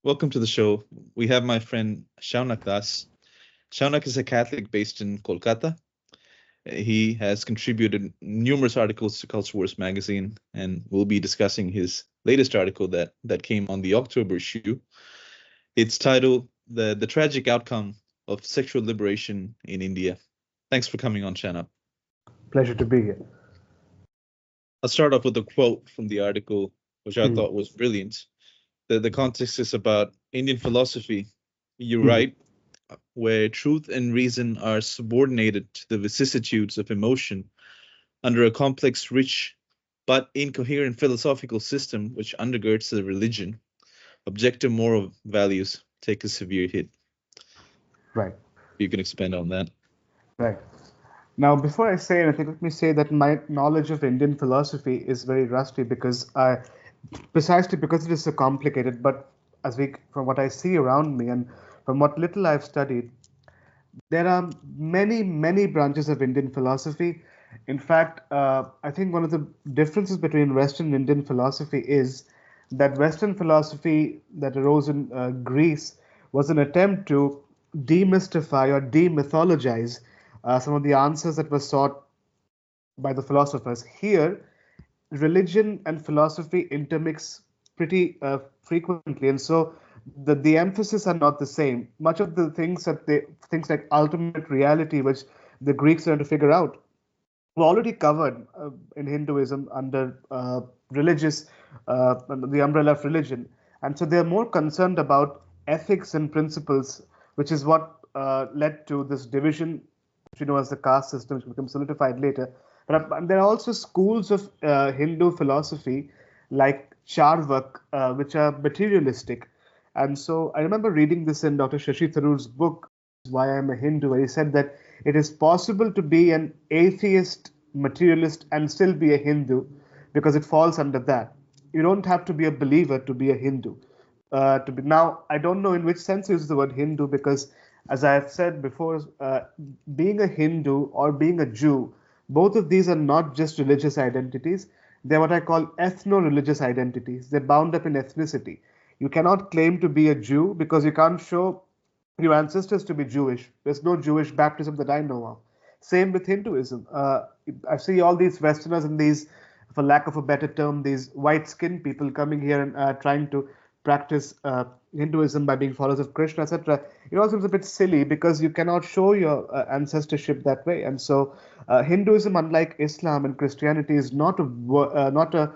Welcome to the show. We have my friend Shounak Das. Shounak is a Catholic based in Kolkata. He has contributed numerous articles to Culture Wars magazine, and we'll be discussing his latest article that came on the October issue. It's titled "The Tragic Outcome of Sexual Liberation in India." Thanks for coming on, Shounak. Pleasure to be here. I'll start off with a quote from the article, which I thought was brilliant. The context is about Indian philosophy. You write, where truth and reason are subordinated to the vicissitudes of emotion under a complex, rich, but incoherent philosophical system which undergirds the religion, objective moral values take a severe hit. Right. You can expand on that. Right. Now, before I say anything, let me say that my knowledge of Indian philosophy is very rusty precisely because it is so complicated. But from what I see around me and from what little I've studied, there are many, many branches of Indian philosophy. In fact, I think one of the differences between Western and Indian philosophy is that Western philosophy that arose in Greece was an attempt to demystify or demythologize some of the answers that were sought by the philosophers. Here, religion and philosophy intermix pretty frequently, and so the emphasis are not the same. Much of the things like ultimate reality, which the Greeks are to figure out, were already covered in Hinduism under under the umbrella of religion, and so they're more concerned about ethics and principles, which is what led to this division, which we know as the caste system, which becomes solidified later. But there are also schools of Hindu philosophy like Charvak, which are materialistic. And so I remember reading this in Dr. Shashi Tharoor's book, Why I'm a Hindu, where he said that it is possible to be an atheist materialist and still be a Hindu because it falls under that. You don't have to be a believer to be a Hindu. Now, I don't know in which sense he uses the word Hindu because, as I have said before, being a Hindu or being a Jew, both of these are not just religious identities. They're what I call ethno-religious identities. They're bound up in ethnicity. You cannot claim to be a Jew because you can't show your ancestors to be Jewish. There's no Jewish baptism that I know of. Same with Hinduism. I see all these Westerners and these, for lack of a better term, these white-skinned people coming here and trying to practice Hinduism by being followers of Krishna, etc. It all seems a bit silly because you cannot show your ancestorship that way. And so, Hinduism, unlike Islam and Christianity, is not a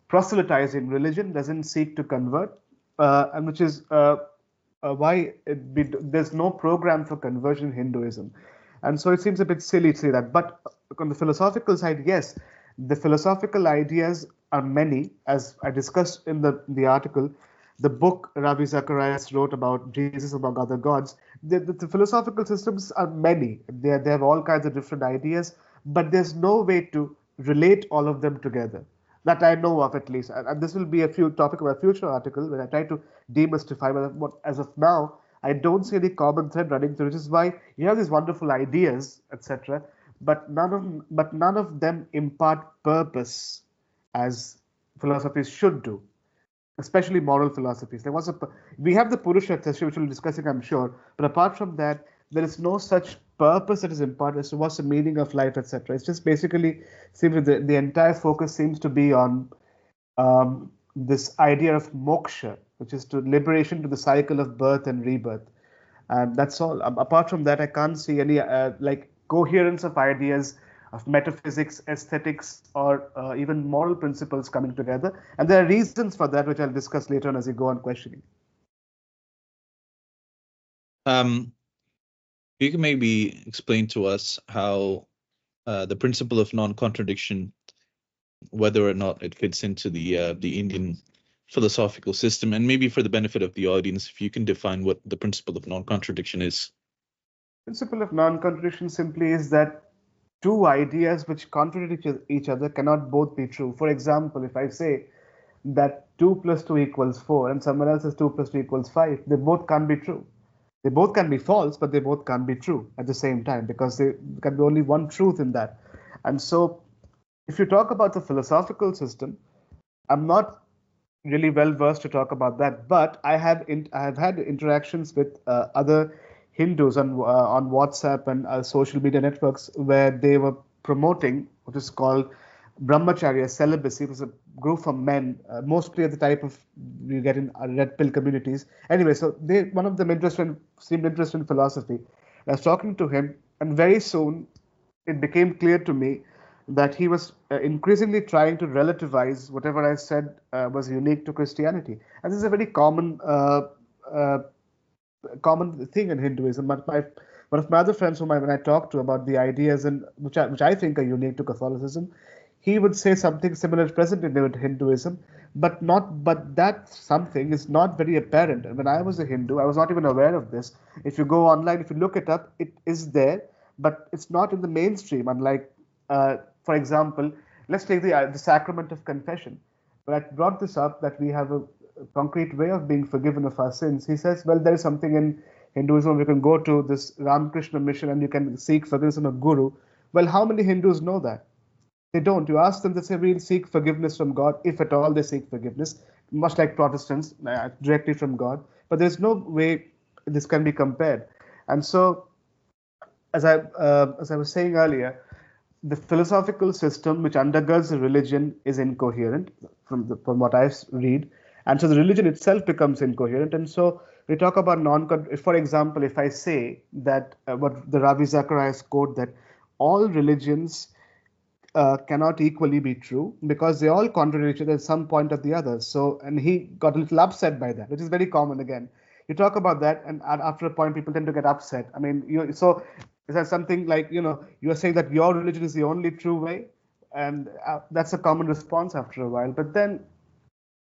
proselytizing religion. Doesn't seek to convert, and which is why there's no program for conversion in Hinduism. And so it seems a bit silly to say that. But on the philosophical side, yes, the philosophical ideas are many, as I discussed in the article. The book Ravi Zacharias wrote about Jesus among other gods. The philosophical systems are many. They have all kinds of different ideas, but there's no way to relate all of them together that I know of, at least. And this will be a topic of a future article where I try to demystify. But as of now, I don't see any common thread running through, which is why you have these wonderful ideas, etc. But none of them impart purpose as philosophies should do, especially moral philosophies. We have the Purusha Tasya, which we'll be discussing, I'm sure. But apart from that, there is no such purpose that is imparted as to what's the meaning of life, etc. It's just basically seems the entire focus seems to be on this idea of moksha, which is to liberation to the cycle of birth and rebirth. And that's all. Apart from that, I can't see any like coherence of ideas of metaphysics, aesthetics, or even moral principles coming together. And there are reasons for that, which I'll discuss later on as we go on questioning. You can maybe explain to us how the principle of non-contradiction, whether or not it fits into the Indian philosophical system, and maybe for the benefit of the audience, if you can define what the principle of non-contradiction is. Principle of non-contradiction simply is that two ideas which contradict each other cannot both be true. For example, if I say that 2 plus 2 equals 4 and someone else says 2 plus 2 equals 5, they both can't be true. They both can be false, but they both can't be true at the same time because there can be only one truth in that. And so if you talk about the philosophical system, I'm not really well versed to talk about that. But I have had interactions with other Hindus on WhatsApp and social media networks where they were promoting what is called brahmacharya celibacy. It was a group of men, mostly of the type of you get in red pill communities. Anyway, so they one of them seemed interested in philosophy. I was talking to him, and very soon it became clear to me that he was increasingly trying to relativize whatever I said was unique to Christianity. And this is a very uh, common thing in Hinduism. But one of my other friends when I talked to about the ideas and which I think are unique to Catholicism, he would say something similar present in Hinduism, but that something is not very apparent. And when I was a Hindu, I was not even aware of this. If you go online, if you look it up, it is there, but it's not in the mainstream. Unlike, for example, let's take the sacrament of confession. When I brought this up, that we have a concrete way of being forgiven of our sins, he says, well, there is something in Hinduism. You can go to this Ramakrishna mission and you can seek forgiveness from a guru. Well, how many Hindus know that? They don't. You ask them, they say, we'll seek forgiveness from God, if at all they seek forgiveness, much like Protestants, directly from God. But there's no way this can be compared. And so, as I was saying earlier, the philosophical system which undergirds the religion is incoherent from what I read, and so the religion itself becomes incoherent. And so we talk about for example, if I say that what the Ravi Zacharias quote, that all religions cannot equally be true because they all contradict each other at some point or the other. So, and he got a little upset by that, which is very common again. You talk about that, and after a point, people tend to get upset. I mean, so is that something like, you are saying that your religion is the only true way? And that's a common response after a while. But then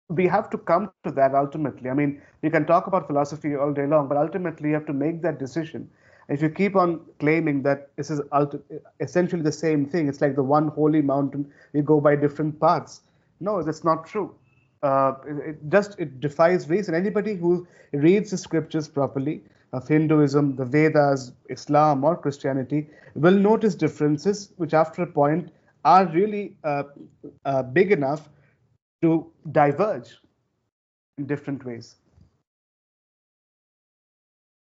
we have to come to that ultimately. I mean, we can talk about philosophy all day long, but ultimately you have to make that decision. If you keep on claiming that this is essentially the same thing, it's like the one holy mountain, we go by different paths. No, that's not true. It defies reason. Anybody who reads the scriptures properly of Hinduism, the Vedas, Islam, or Christianity will notice differences, which after a point are really big enough to diverge in different ways.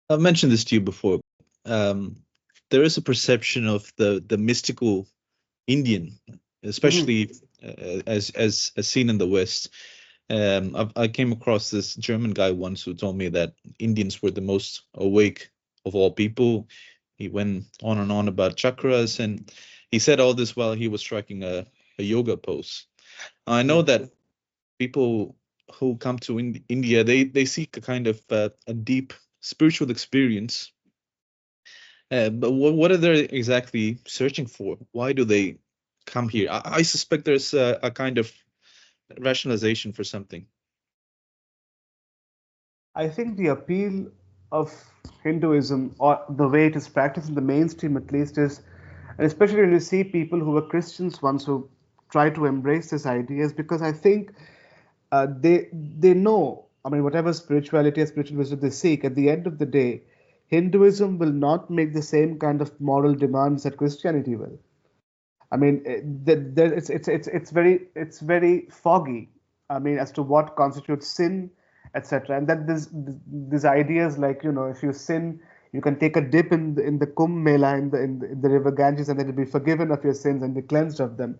I've mentioned this to you before. Um, there is a perception of the mystical Indian, especially as seen in the West. I came across this German guy once who told me that Indians were the most awake of all people. He went on and on about chakras, and he said all this while he was striking a yoga pose. I know that people who come to India, they seek a kind of a deep spiritual experience. But what are they exactly searching for? Why do they come here? I suspect there's a kind of rationalization for something. I think the appeal of Hinduism, or the way it is practiced in the mainstream at least, is, and especially when you see people who were Christians once who try to embrace this idea, is because I think they know. I mean, whatever spirituality or spiritual wisdom they seek, at the end of the day, Hinduism will not make the same kind of moral demands that Christianity will. I mean, it's very foggy. I mean, as to what constitutes sin, etc. And that these ideas like, if you sin, you can take a dip in the Kumbh Mela in the river Ganges, and then you'll be forgiven of your sins and be cleansed of them.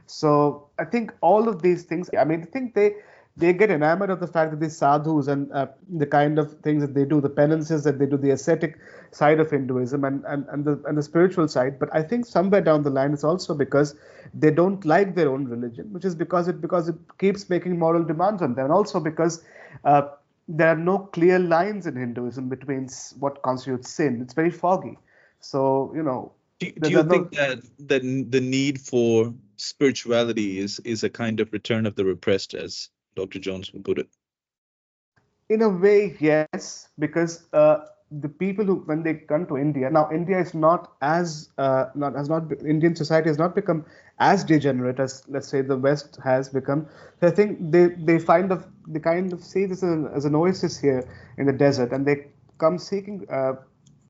So I think all of these things. I mean, I think they get enamored of the fact that these sadhus and the kind of things that they do, the penances that they do, the ascetic side of Hinduism and the spiritual side. But I think somewhere down the line, it's also because they don't like their own religion, which is because it keeps making moral demands on them, and also because uh, there are no clear lines in Hinduism between what constitutes sin. It's very foggy. So Do you think that the need for spirituality is a kind of return of the repressed, as Dr. Jones would put it? in a way, yes, because the people who, when they come to India, now India is not as not has not Indian society has not become as degenerate as, let's say, the West has become. So I think they kind of see this as an oasis here in the desert, and they come seeking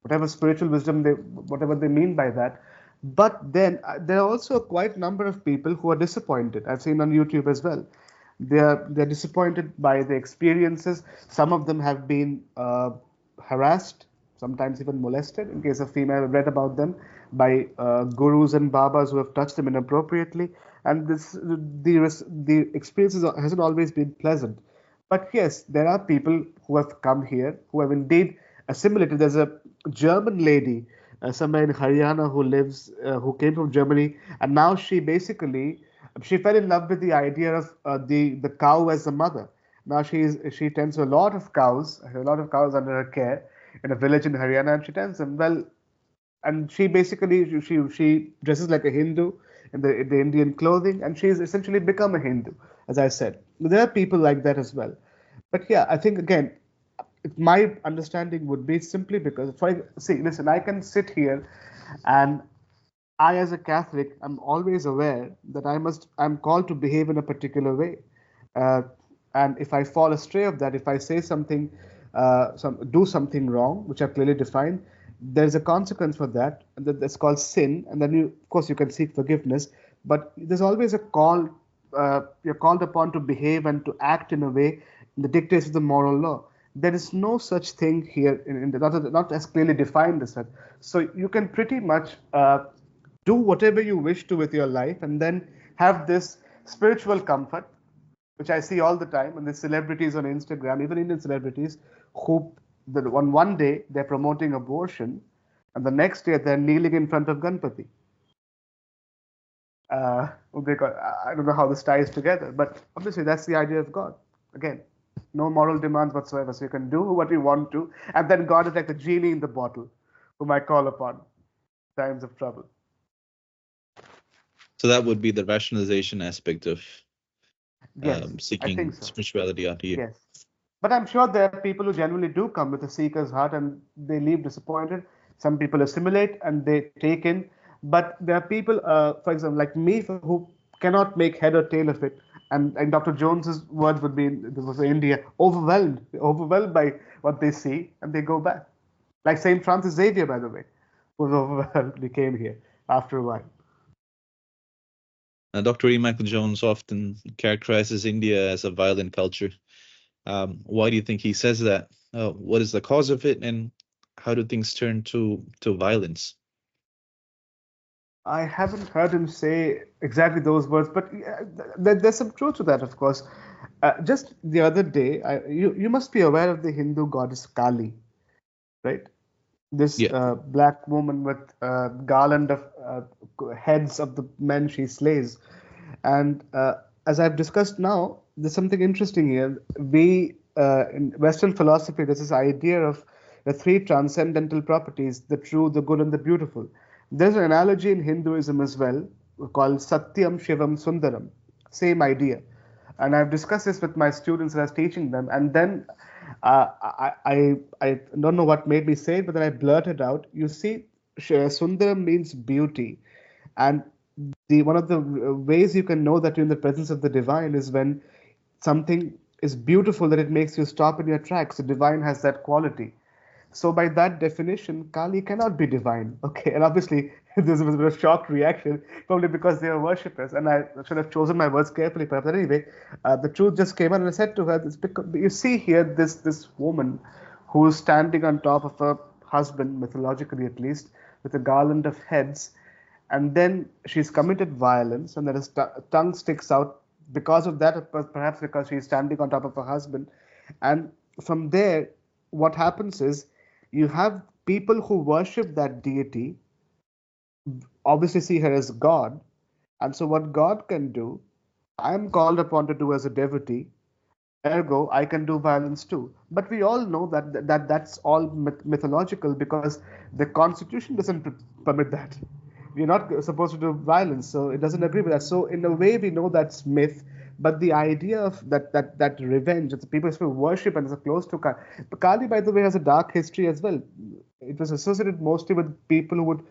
whatever spiritual wisdom whatever they mean by that. But then there are also a quite number of people who are disappointed. I've seen on YouTube as well, They're disappointed by the experiences. Some of them have been harassed, sometimes even molested. In case of female, I've read about them by gurus and babas who have touched them inappropriately. And the experiences hasn't always been pleasant. But yes, there are people who have come here who have indeed assimilated. There's a German lady somewhere in Haryana who came from Germany, and now she fell in love with the idea of the cow as a mother. Now she tends to a lot of cows under her care in a village in Haryana, and she tends them well. And she basically she dresses like a Hindu in the Indian clothing, and she's essentially become a Hindu, as I said. There are people like that as well. But yeah, I think again, my understanding would be simply because, see, listen, I can sit here and I, as a Catholic, am always aware that I'm called to behave in a particular way. Uh, and if I fall astray of that, if I say something, do something wrong, which I've clearly defined, there's a consequence for that, and that's called sin. And then of course, you can seek forgiveness. But there's always a call. You're called upon to behave and to act in a way that dictates the moral law. There is no such thing here, not as clearly defined as that. So you can pretty much do whatever you wish to with your life, and then have this spiritual comfort, which I see all the time. And the celebrities on Instagram, even Indian celebrities, who on one day they're promoting abortion, and the next day they're kneeling in front of Ganpati. I don't know how this ties together, but obviously that's the idea of God. Again, no moral demands whatsoever, so you can do what you want to, and then God is like the genie in the bottle, whom I call upon in times of trouble. So that would be the rationalization aspect of Yes, I think seeking so. spirituality out here. Yes. But I'm sure there are people who genuinely do come with a seeker's heart and they leave disappointed. Some people assimilate and they take in. But there are people, for example, like me, who cannot make head or tail of it. And Dr. Jones's words would be, this was India, overwhelmed by what they see, and they go back. Like St. Francis Xavier, by the way, was overwhelmed. He came here after a while. Dr. E. Michael Jones often characterizes India as a violent culture. Why do you think he says that? What is the cause of it, and how do things turn to violence? I haven't heard him say exactly those words, but yeah, there's some truth to that, of course. Just the other day, you must be aware of the Hindu goddess Kali, right? This Yeah. black woman with garland of heads of the men she slays. And as I've discussed now, there's something interesting here. In Western philosophy, there's this idea of the three transcendental properties: the true, the good, and the beautiful. There's an analogy in Hinduism as well called Satyam, Shivam, Sundaram. Same idea. And I've discussed this with my students as I was teaching them. And then I don't know what made me say it, but then I blurted out. You see, Sundaram means beauty, and the one of the ways you can know that you're in the presence of the divine is when something is beautiful that it makes you stop in your tracks. The divine has that quality. So by that definition, Kali cannot be divine. Okay, and obviously there's a bit of shocked reaction, probably because they are worshippers. And I should have chosen my words carefully, perhaps. But anyway, the truth just came out, and I said to her, this because, "You see here, this woman who is standing on top of her husband, mythologically at least, with a garland of heads, and then she's committed violence, and then her tongue sticks out because of that, perhaps because she's standing on top of her husband, and from there, what happens is you have people who worship that deity, obviously see her as God. And so, what God can do, I am called upon to do as a devotee. Ergo, I can do violence too. But we all know that's all mythological, because the Constitution doesn't permit that. We're not supposed to do violence, so it doesn't agree with that. So in a way, we know that's myth. But the idea of that revenge, it's people who worship and is close to Kali. Kali, by the way, has a dark history as well. It was associated mostly with people who would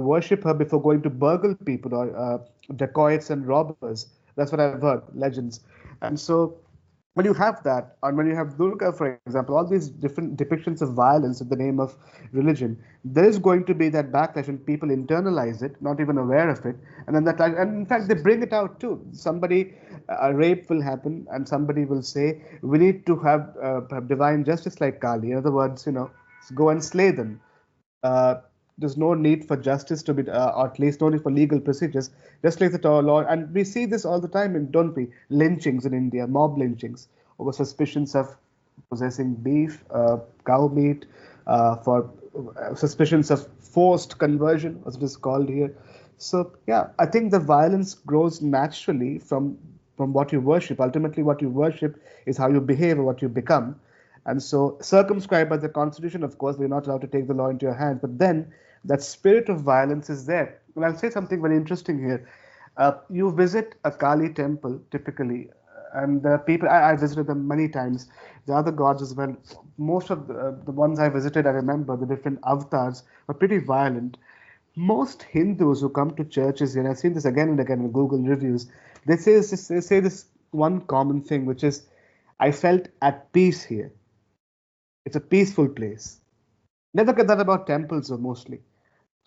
worship her before going to burgle people, or dacoits and robbers. That's what I've heard, legends. And so when you have that, and when you have Durga, for example, all these different depictions of violence in the name of religion, there is going to be that backlash, and people internalize it, not even aware of it, and then and in fact, they bring it out too. Somebody, a rape will happen, and somebody will say, "We need to have divine justice like Kali." In other words, go and slay them. uh, there's no need for justice to be, or at least no need for legal procedures, just like the law. And we see this all the time, don't we? Lynchings in India, mob lynchings over suspicions of possessing beef, cow meat, for suspicions of forced conversion, as it is called here. So yeah, I think the violence grows naturally from what you worship. Ultimately, what you worship is how you behave or what you become. And so, circumscribed by the Constitution, of course, we're not allowed to take the law into your hands. But then, that spirit of violence is there. And I'll say something very interesting here. You visit a Kali temple typically, and the people, I visited them many times. The other gods as well. Most of the ones I visited, I remember the different avatars were pretty violent. Most Hindus who come to churches, and I've seen this again and again in Google reviews, they say this one common thing, which is, I felt at peace here. It's a peaceful place. Never get that about temples, or mostly.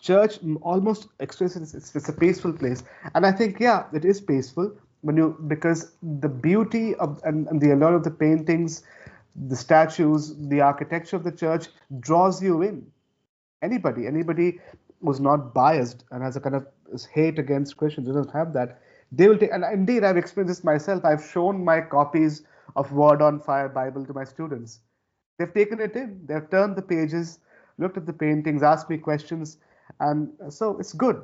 Church almost expresses it's a peaceful place. And I think, yeah, it is peaceful because the beauty of and the allure of the paintings, the statues, the architecture of the church draws you in. Anybody who's not biased and has a kind of hate against Christians doesn't have that. They will take, and indeed I've experienced this myself. I've shown my copies of Word on Fire Bible to my students. They've taken it in. They've turned the pages, looked at the paintings, asked me questions, and so it's good.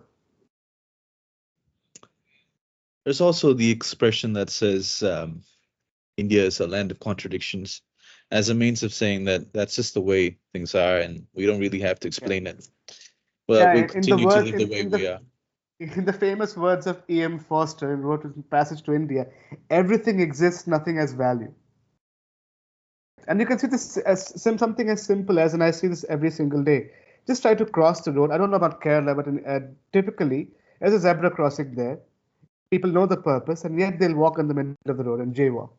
There's also the expression that says India is a land of contradictions, as a means of saying that that's just the way things are, and we don't really have to Yeah, explain it. Well, we'll yeah. In the continue to word, live the way in we the are. in the famous words of E.M. Foster, who wrote his Passage to India, everything exists, nothing has value. And you can see this as something as simple as, and I see this every single day. Just try to cross the road. I don't know about Kerala, but typically, there's a zebra crossing there. People know the purpose, and yet they'll walk in the middle of the road and jaywalk.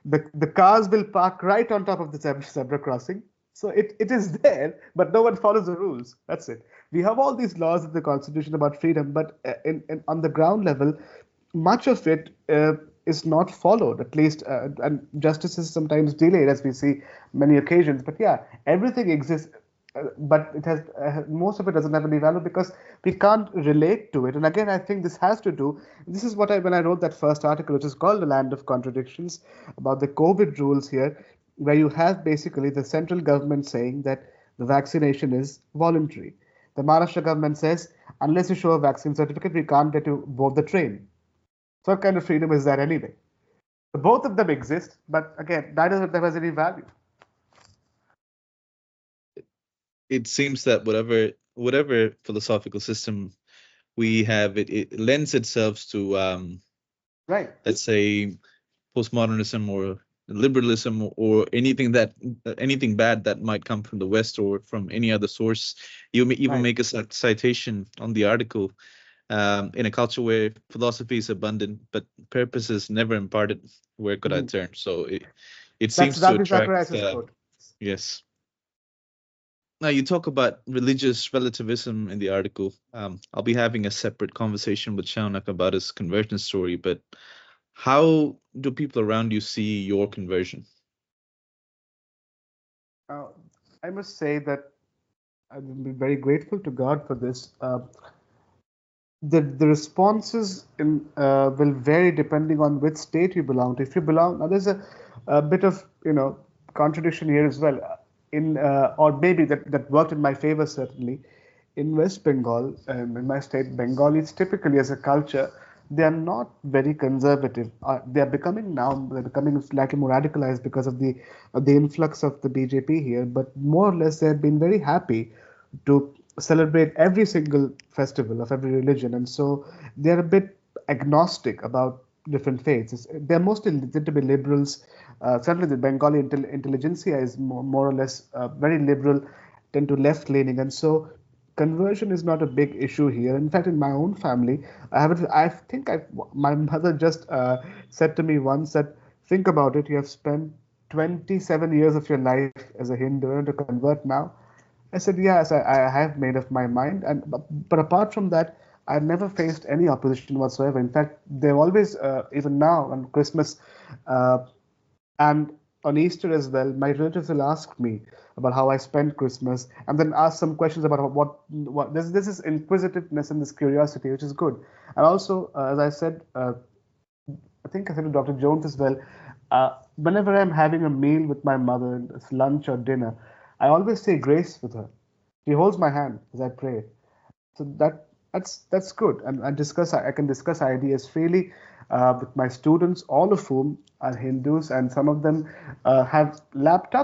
The cars will park right on top of the zebra crossing. So it is there, but no one follows the rules. That's it. We have all these laws in the Constitution about freedom, but on the ground level, much of it is not followed, at least, and justice is sometimes delayed, as we see many occasions. But yeah, everything exists, but it has most of it doesn't have any value because we can't relate to it. And again, I think this has to do. This is what I when I wrote that first article, which is called "The Land of Contradictions," about the COVID rules here, where you have basically the central government saying that the vaccination is voluntary. The Maharashtra government says unless you show a vaccine certificate, we can't let you board the train. So what kind of freedom is that anyway? Both of them exist, but again, neither of them has any value. It seems that whatever philosophical system we have, it lends itself to Right. let's say postmodernism or liberalism or anything bad that might come from the West or from any other source. You may even Right. make a citation on the article, in a culture where philosophy is abundant but purpose is never imparted. Where could I Mhm. turn? So it That's seems to Ravi attract. Zacharias' quote. Yes. Now you talk about religious relativism in the article. I'll be having a separate conversation with Shounak about his conversion story, but how do people around you see your conversion? Uh, I must say that I'm very grateful to God for this. The responses will vary depending on which state you belong to. If you belong, now there's a bit of contradiction here as well. Or maybe that worked in my favor certainly. In West Bengal, in my state, Bengalis typically as a culture, they are not very conservative. They are becoming now. They're becoming slightly more radicalized because of the influx of the BJP here. But more or less, they have been very happy to celebrate every single festival of every religion, and so they're a bit agnostic about different faiths. They're mostly tend to be liberals. Certainly, the Bengali intelligentsia is more or less very liberal, tend to left leaning, and so conversion is not a big issue here. In fact, in my own family, I think my mother just said to me once that Think about it. You have spent 27 years of your life as a Hindu and to convert now. I said, yes, I have made up my mind. But apart from that, I've never faced any opposition whatsoever. In fact, they've always, even now on Christmas, uh, and on Easter as well, my relatives will ask me about how I spent Christmas, and then ask some questions about what this is inquisitiveness and this curiosity, which is good. And also, as I said, I think I said to Dr. Jones as well. Whenever I'm having a meal with my mother, it's lunch or dinner, I always say grace with her. She holds my hand as I pray. So that's good, and I can discuss ideas freely with my students, all of whom are Hindus, and some of them have lapped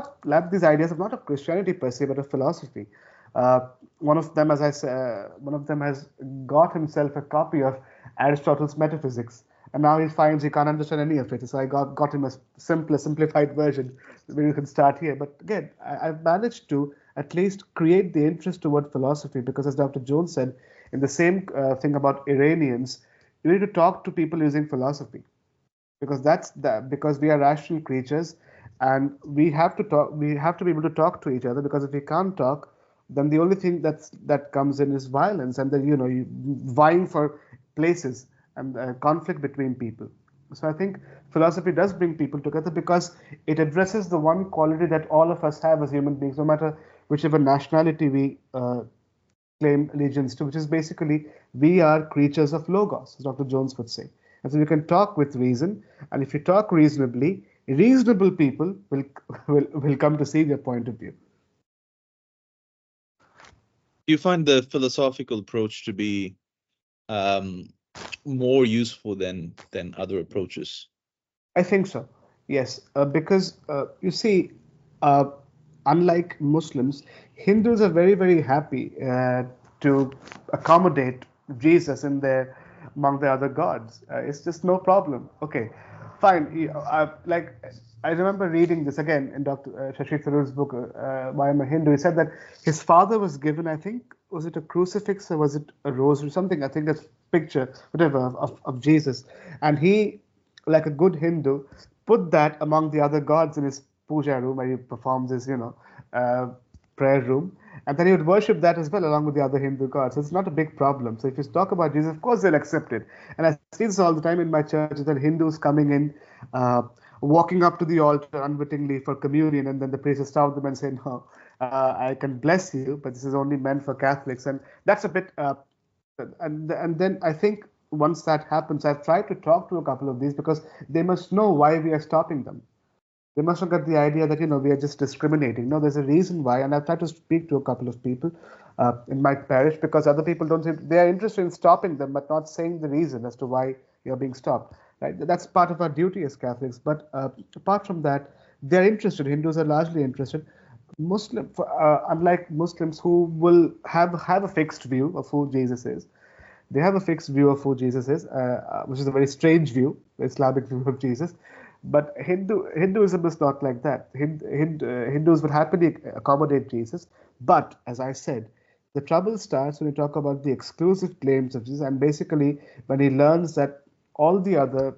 these ideas of not of Christianity per se, but of philosophy. Uh, one of them, as I said, one of them has got himself a copy of Aristotle's Metaphysics, and now he finds he can't understand any of it. So I got him a simplified version where you can start here. But again, I've managed to at least create the interest toward philosophy because, as Dr. Jones said, in the same thing about Iranians, you need to talk to people using philosophy because we are rational creatures and we have to be able to talk to each other, because if we can't talk, then the only thing that comes in is violence, and then vying for places and conflict between people. So I think philosophy does bring people together because it addresses the one quality that all of us have as human beings, no matter whichever nationality we claim allegiance to, which is basically we are creatures of logos, as Dr. Jones would say. And so you can talk with reason, and if you talk reasonably, reasonable people will come to see their point of view. Do you find the philosophical approach to be um, more useful than other approaches? I think so. Yes, because you see, uh, unlike Muslims, Hindus are very happy to accommodate Jesus in their among the other gods. It's just no problem. Okay, fine. Like I remember reading this again in Dr. Shashi Tharoor's book, Why I'm a Hindu. He said that his father was given, I think, was it a crucifix or was it a rose or something? I think a picture, whatever, of Jesus, and he, like a good Hindu, put that among the other gods in his puja room where he performs his, uh, prayer room, and then he would worship that as well along with the other Hindu gods. So it's not a big problem. So if you talk about Jesus, of course they'll accept it. And I see this all the time in my church, that Hindus coming in, uh, walking up to the altar unwittingly for communion, and then the priest will stop them and say, "No, I can bless you, but this is only meant for Catholics." And that's a bit and then I think once that happens, I've tried to talk to a couple of these because they must know why we are stopping them. They must not get the idea that we are just discriminating. No, there's a reason why, and I've tried to speak to a couple of people in my parish, because other people don't seem they are interested in stopping them, but not saying the reason as to why you're being stopped. Right? That's part of our duty as Catholics. But apart from that, they're interested. Hindus are largely interested. Unlike Muslims who will have a fixed view of who Jesus is, they have a fixed view of who Jesus is, which is a very strange view, Islamic view of Jesus. But Hinduism is not like that. Hindus would happily accommodate Jesus. But as I said, the trouble starts when you talk about the exclusive claims of Jesus, and basically when he learns that all the other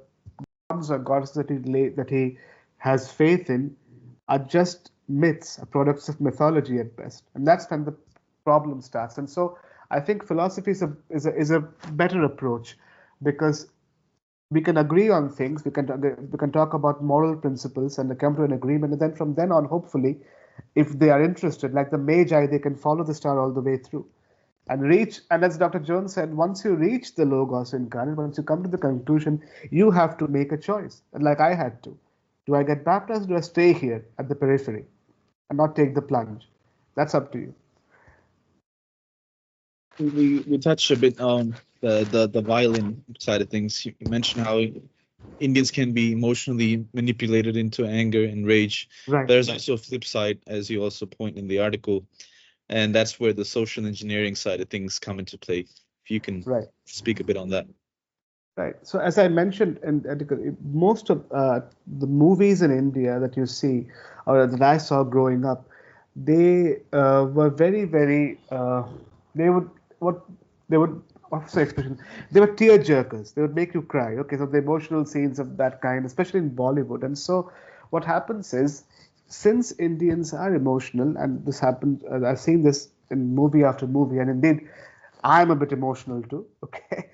gods or goddesses that he has faith in are just myths, products of mythology at best, and that's when the problem starts. And so I think philosophy is a better approach, because we can agree on things, we can talk about moral principles and come to an agreement, and then from then on, hopefully, if they are interested, like the Magi, they can follow the star all the way through and reach. And as Dr. Jones said, once you reach the logos incarnate, once you come to the conclusion, you have to make a choice, like I had to. Do I get baptized, or do I stay here at the periphery and not take the plunge? That's up to you. We touched a bit on the violin side of things. You mentioned how Indians can be emotionally manipulated into anger and rage. Right. There's also a flip side, as you also point in the article, and that's where the social engineering side of things come into play. If you can Right. speak a bit on that. Right. So as I mentioned in the article, most of the movies in India that you see, or that I saw growing up, they were very, very. They would what they would what's the expression? They were tear jerkers. They would make you cry. Okay, so the emotional scenes of that kind, especially in Bollywood. And so, what happens is, since Indians are emotional, and this happened, I've seen this in movie after movie, and indeed, I'm a bit emotional too. Okay,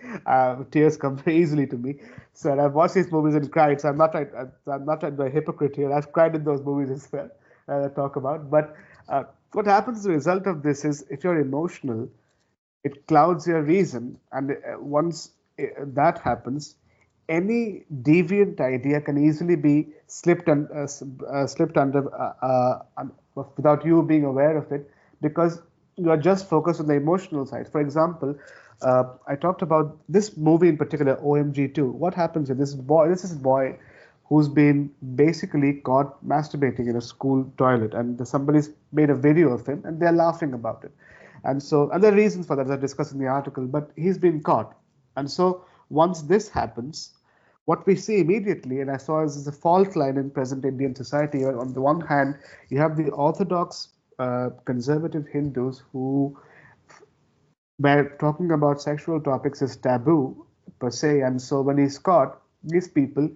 tears come very easily to me. So, and I've watched these movies and cried. So I'm not trying to be a hypocrite here. I've cried in those movies as well. I talk about, but what happens as a result of this is, if you're emotional, it clouds your reason, and once that happens, any deviant idea can easily be slipped under without you being aware of it, because you are just focused on the emotional side. For example, I talked about this movie in particular, OMG 2. What happens with this boy? This is a boy who's been basically caught masturbating in a school toilet, and somebody's made a video of him, and they're laughing about it. And so, and there are reasons for that, as I discussed in the article, but he's been caught. And so, once this happens, what we see immediately, and I saw as a fault line in present Indian society, on the one hand, you have the orthodox conservative Hindus who where talking about sexual topics is taboo per se, and so when he's caught, these people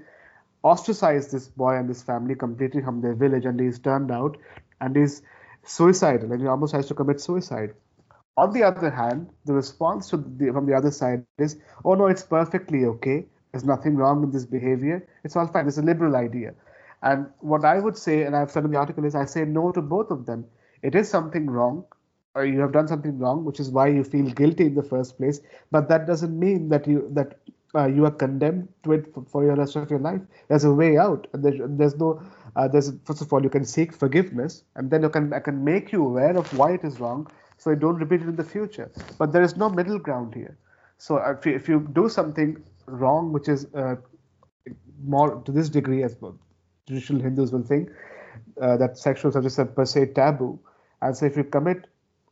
ostracize this boy and this family completely from their village, and he's turned out and he's suicidal, and he almost has to commit suicide. On the other hand, the response from the other side is, oh no, it's perfectly okay. There's nothing wrong with this behavior. It's all fine. It's a liberal idea. And what I would say, and I've said in the article, is I say no to both of them. It is something wrong, or you have done something wrong, which is why you feel guilty in the first place. But that doesn't mean that you are condemned to it for the rest of your life. There's a way out. There's no. There's First of all, you can seek forgiveness, and then I can make you aware of why it is wrong, so you don't repeat it in the future. But there is no middle ground here. So if you do something wrong, which is more to this degree, as well, traditional Hindus will think that sexual subjects are per se taboo, and so if you commit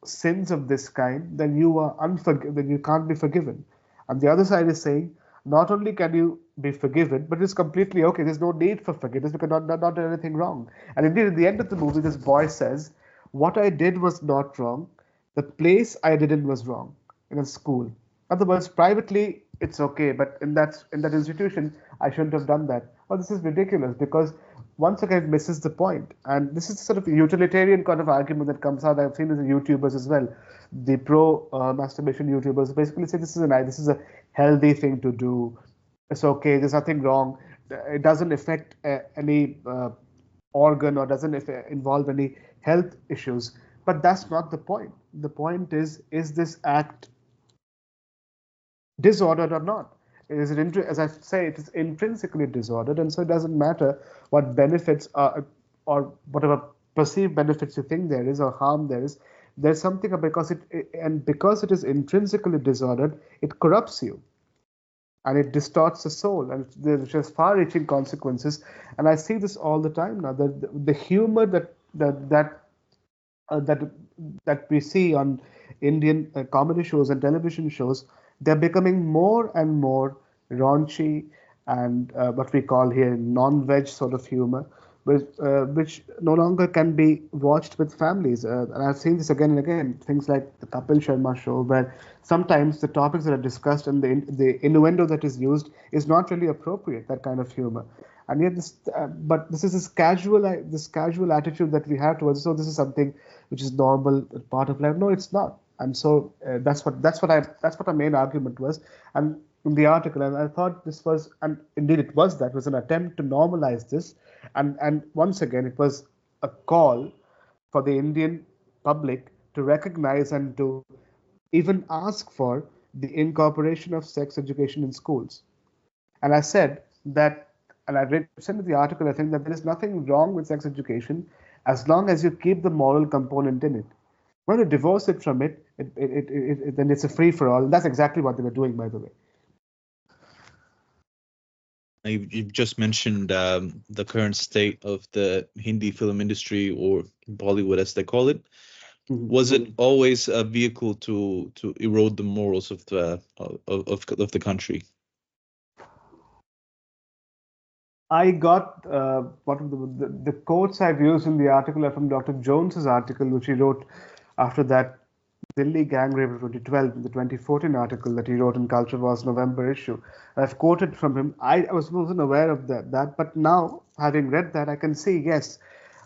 sins of this kind, then then you can't be forgiven. And the other side is saying, not only can you be forgiven, but it's completely okay. There's no need for forgiveness because not done anything wrong. And indeed, at the end of the movie, this boy says, "What I did was not wrong. The place I did it was wrong in a school. In other words, privately it's okay, but in that institution, I shouldn't have done that." Well, this is ridiculous because once again it misses the point. And this is sort of a utilitarian kind of argument that comes out. I've seen this in YouTubers as well. The pro masturbation YouTubers basically say this is a healthy thing to do. It's okay. There's nothing wrong. It doesn't affect any organ or doesn't involve any health issues. But that's not the point. The point is this act disordered or not? Is it, as I say, it is intrinsically disordered, and so it doesn't matter what benefits are or whatever perceived benefits you think there is or harm there is. There's something because it is intrinsically disordered, it corrupts you and it distorts the soul, and which has far-reaching consequences. And I see this all the time now. The humor that that we see on Indian comedy shows and television shows, they're becoming more and more raunchy and what we call here non-veg sort of humor, which no longer can be watched with families. And I've seen this again and again. Things like the Kapil Sharma show, where sometimes the topics that are discussed and the innuendo that is used is not really appropriate. That kind of humor. And yet, but this is this casual attitude that we have towards. So this is something which is normal, part of life. No, it's not. And so that's what our main argument was. And in the article, and I thought this was, and indeed it was, that was an attempt to normalize this. And once again, it was a call for the Indian public to recognize and to even ask for the incorporation of sex education in schools. And I said that, and said in the article, I think that there is nothing wrong with sex education as long as you keep the moral component in it. When you divorce it from then it's a free for all. And that's exactly what they were doing, by the way. You've just mentioned the current state of the Hindi film industry, or Bollywood as they call it. Was it always a vehicle to erode the morals of the country? I got what the quotes I've used in the article are from Dr. Jones's article, which he wrote after that Delhi gang rape of 2012 in the 2014 article that he wrote in Culture Wars November issue. I've quoted from him. Wasn't aware of that, but now having read that, I can see yes,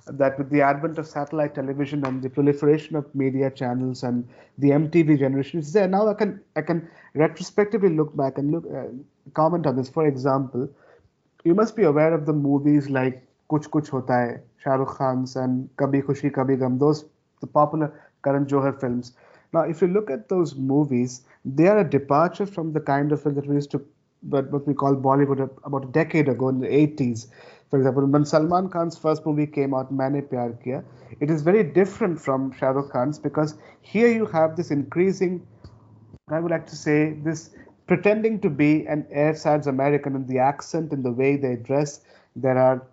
that with the advent of satellite television and the proliferation of media channels and the MTV generation is there. Now I can retrospectively look back and look comment on this. For example, you must be aware of the movies like Kuch Kuch Hota Hai, Shah Rukh Khan's, and Kabhi Khushi Kabhi Gum, those the popular Karan Johar films. Now, if you look at those movies, they are a departure from the kind of film that we used to, what we call Bollywood about a decade ago in the 80s. For example, when Salman Khan's first movie came out, Maine Pyar Kiya, it is very different from Shah Rukh Khan's because here you have this increasing, I would like to say, this pretending to be an Airsides American in the accent, in the way they dress. There are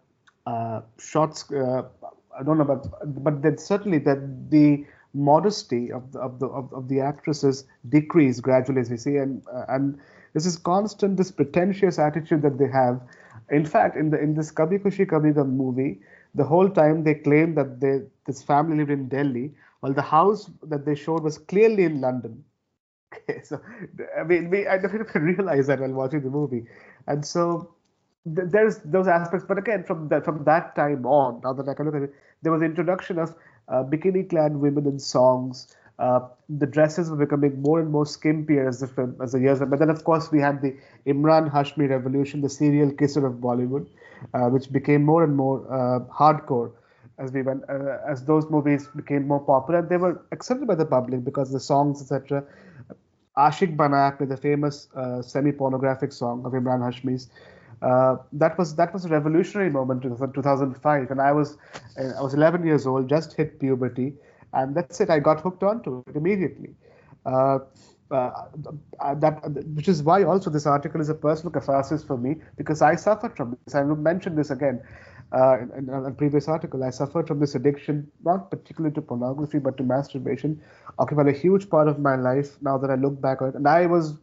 shots. I don't know, but then certainly that the modesty of the actresses decrease gradually, as we see, and this is constant, this pretentious attitude that they have. In fact, in this Kabhi Khushi Kabhi Gum movie, the whole time they claim that this family lived in Delhi, while the house that they showed was clearly in London. Okay, so I mean, I definitely realized that while watching the movie, and so there's those aspects. But again, from that time on, now that I can look at it, there was the introduction of bikini-clad women in songs. The dresses were becoming more and more skimpier as the years went. But then, of course, we had the Imran Hashmi revolution, the serial kisser of Bollywood, which became more and more hardcore as those movies became more popular. They were accepted by the public because the songs, etc. Ashik Banak with the famous semi-pornographic song of Imran Hashmi's. That was a revolutionary moment in 2005, and I was 11 years old, just hit puberty, and that's it. I got hooked onto it immediately. Uh, uh, that which is why also this article is a personal catharsis for me because I suffered from this. I will mention this again in a previous article. I suffered from this addiction, not particularly to pornography, but to masturbation, occupied a huge part of my life. Now that I look back on it, and I was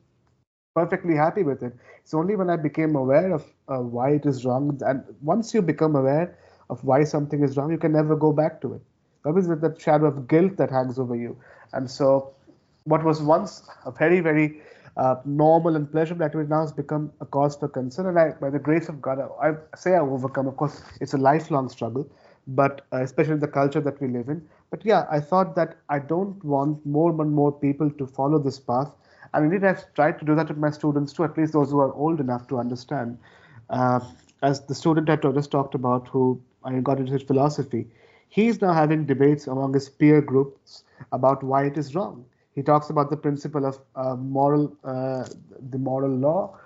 perfectly happy with it. It's only when I became aware of why it is wrong, and once you become aware of why something is wrong, you can never go back to it. That is that shadow of guilt that hangs over you, and so what was once a very, very normal and pleasurable activity now has become a cause for concern. And by the grace of God, I say I overcome. Of course, it's a lifelong struggle, but especially the culture that we live in. But yeah, I thought that I don't want more and more people to follow this path. And indeed, I've tried to do that with my students too, at least those who are old enough to understand. Uh, as the student I just talked about, who I got into his philosophy, he's now having debates among his peer groups about why it is wrong. He talks about the principle of the moral law,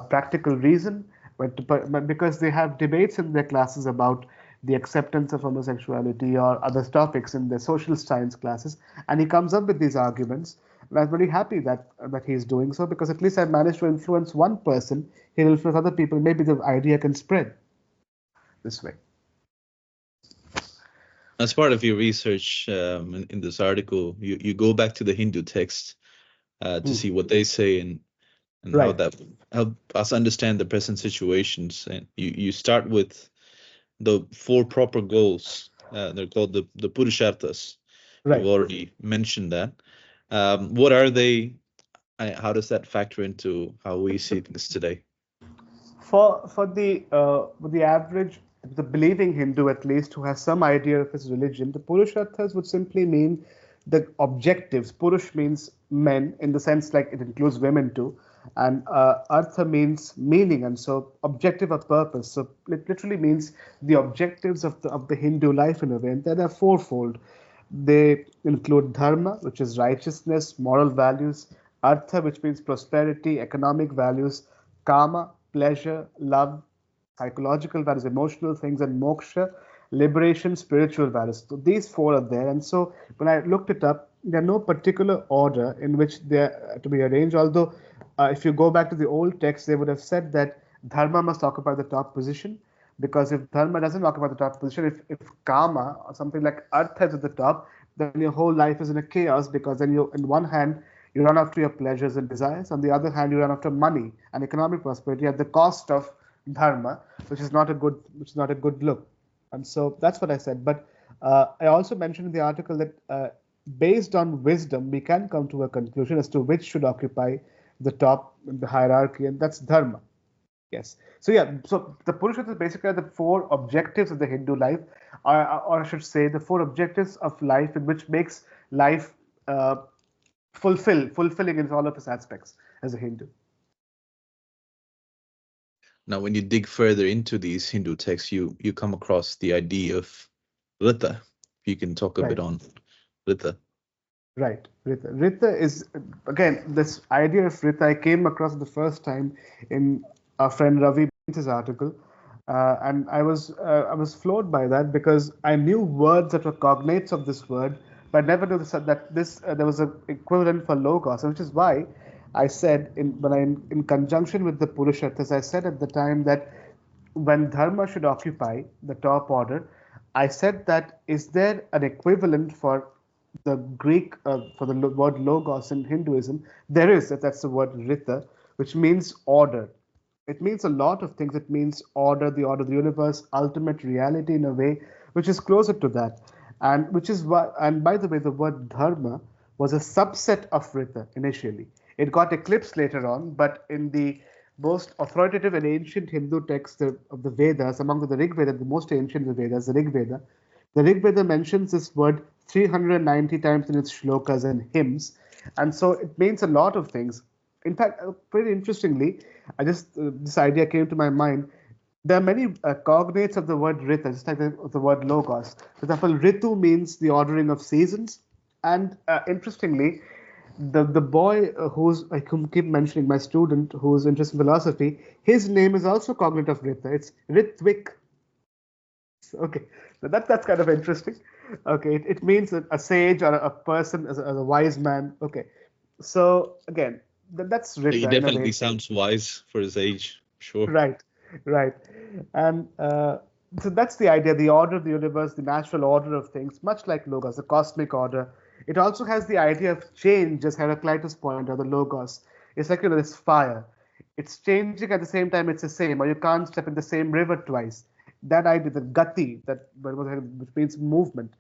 practical reason, but because they have debates in their classes about the acceptance of homosexuality or other topics in their social science classes, and he comes up with these arguments. And I'm very happy that he's doing so because at least I've managed to influence one person. He'll influence other people. Maybe the idea can spread this way. As part of your research in this article, you go back to the Hindu text to see what they say and how Right, that help us understand the present situations. And you start with the four proper goals. They're called the Purusharthas. You've right. already mentioned that. What are they? How does that factor into how we see things today? For the average, the believing Hindu at least, who has some idea of his religion, the Purusharthas would simply mean the objectives. Purush means men in the sense like it includes women too, and Artha means meaning, and so objective or purpose. So it literally means the objectives of the Hindu life in a way, and they're fourfold. They include dharma, which is righteousness, moral values; artha, which means prosperity, economic values; kama, pleasure, love, psychological values, emotional things; and moksha, liberation, spiritual values. So these four are there. And so when I looked it up, there are no particular order in which they're to be arranged. Although, if you go back to the old text, they would have said that dharma must occupy the top position. Because if dharma doesn't occupy the top position, if karma or something like artha is at the top, then your whole life is in a chaos because then you, in one hand, you run after your pleasures and desires. On the other hand, you run after money and economic prosperity at the cost of dharma, which is not a good look. And so that's what I said. But I also mentioned in the article that based on wisdom, we can come to a conclusion as to which should occupy the top in the hierarchy, and that's dharma. Yes. So yeah, so the Purushottam is basically the four objectives of the Hindu life, or I should say, the four objectives of life in which makes life uh, fulfilling in all of its aspects as a Hindu. Now, when you dig further into these Hindu texts, you come across the idea of Rita. If you can talk a bit Right. on Rita. Right. Rita. Rita is, again, this idea of Rita I came across the first time in our friend Ravi Bain's article, and I was floored by that because I knew words that were cognates of this word, but I never knew that this there was an equivalent for logos, which is why I said in conjunction with the Purusharthas, I said at the time that when dharma should occupy the top order, I said that is there an equivalent for the Greek for the word logos in Hinduism? There is. That's the word rita, which means order. It means a lot of things. It means order, the order of the universe, ultimate reality in a way, which is closer to that. And which is why, and by the way, the word dharma was a subset of rita initially. It got eclipsed later on, but in the most authoritative and ancient Hindu texts of the Vedas, among the Rig Veda, the most ancient of the Vedas, the Rig Veda mentions this word 390 times in its shlokas and hymns, and so it means a lot of things. In fact, pretty interestingly, I just this idea came to my mind. There are many cognates of the word rita, just like the word logos. For example, ritu means the ordering of seasons, and interestingly, the boy who's I keep mentioning, my student who's interested in philosophy, his name is also cognate of rita. It's Ritvik. Okay, so that's kind of interesting. Okay, it means a sage or a person as a wise man. Okay, so again, that's He Rita in a definitely way. sounds wise for his age, sure. Right, right, and so that's the idea: the order of the universe, the natural order of things, much like logos, the cosmic order. It also has the idea of change, as Heraclitus pointed out. The logos, it's like this fire. It's changing at the same time. It's the same, or you can't step in the same river twice. That idea, the gati, which means movement.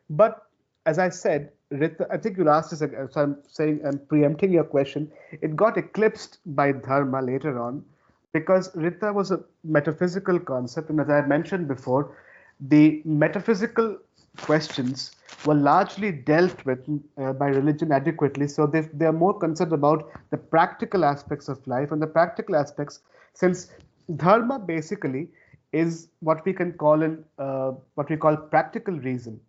But as I said, Rita, I think you asked this, so I'm saying I'm preempting your question. It got eclipsed by dharma later on because Rita was a metaphysical concept, and as I mentioned before, the metaphysical questions were largely dealt with by religion adequately. So they are more concerned about the practical aspects of life and the practical aspects, since dharma basically is what we can call in what we call practical reason.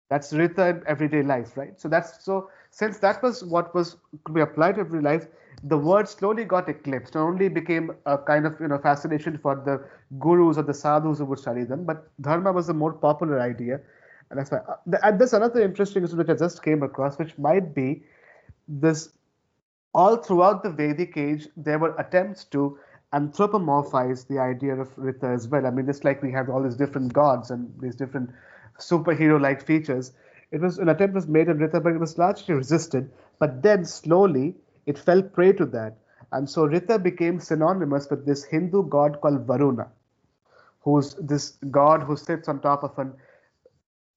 That's Rita in everyday life, right? So since that was what was to be applied to every life, the word slowly got eclipsed and only became a kind of fascination for the gurus or the sadhus who would study them. But dharma was a more popular idea, and that's why. And there's another interesting issue which I just came across, which might be this all throughout the Vedic age, there were attempts to anthropomorphize the idea of Rita as well. I mean, just like we have all these different gods and these different superhero-like features, it was an attempt was made on Rita, but it was largely resisted. But then slowly, it fell prey to that, and so Rita became synonymous with this Hindu god called Varuna, who's this god who sits on top of an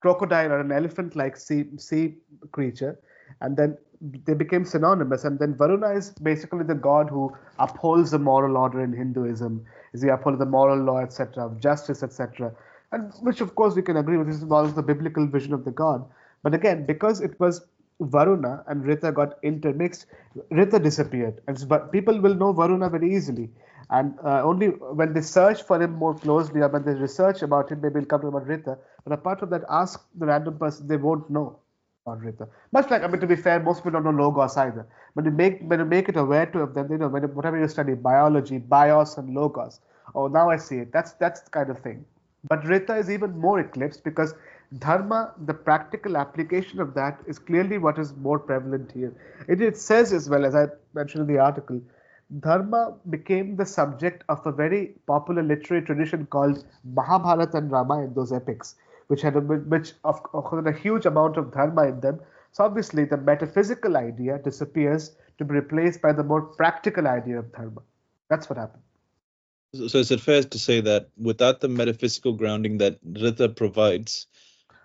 crocodile or an elephant like sea creature, and then they became synonymous. And then Varuna is basically the god who upholds the moral order in Hinduism, is the uphold of the moral law, etc., of justice, etc., and which of course we can agree with. This involves the biblical vision of the god. But again, because it was Varuna and Rita got intermixed, Rita disappeared, and but people will know Varuna very easily. And only when they search for him more closely, or when they research about him, maybe will come to about Rita. But apart from that, ask the random person, they won't know about Rita. Much like, I mean, to be fair, most people don't know logos either. When you make it aware to them, whatever you study, biology, bios and logos. Oh, now I see it. That's the kind of thing. But Rita is even more eclipsed because dharma, the practical application of that, is clearly what is more prevalent here. It says as well, as I mentioned in the article, dharma became the subject of a very popular literary tradition called Mahabharata and Ramayana, those epics, which had a huge amount of dharma in them. So obviously, the metaphysical idea disappears to be replaced by the more practical idea of dharma. That's what happened. So is it fair to say that without the metaphysical grounding that Rita provides,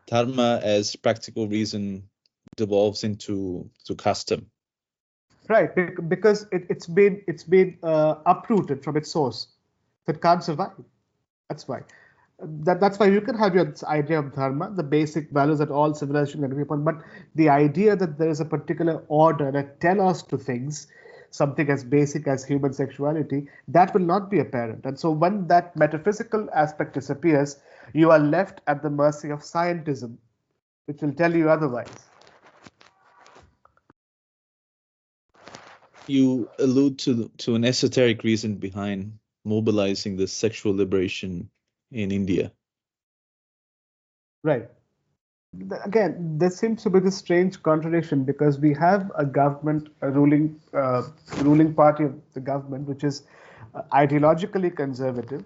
dharma as practical reason devolves into custom. Right, because it's been uprooted from its source, so it can't survive. That's why. That's why you can have your idea of dharma, the basic values that all civilizations agree upon, but the idea that there is a particular order that tells us to things, something as basic as human sexuality, that will not be apparent. And so when that metaphysical aspect disappears, you are left at the mercy of scientism, which will tell you otherwise. You allude to an esoteric reason behind mobilizing the sexual liberation in India. Right. Again, there seems to be this strange contradiction because we have a government, a ruling party of the government, which is ideologically conservative,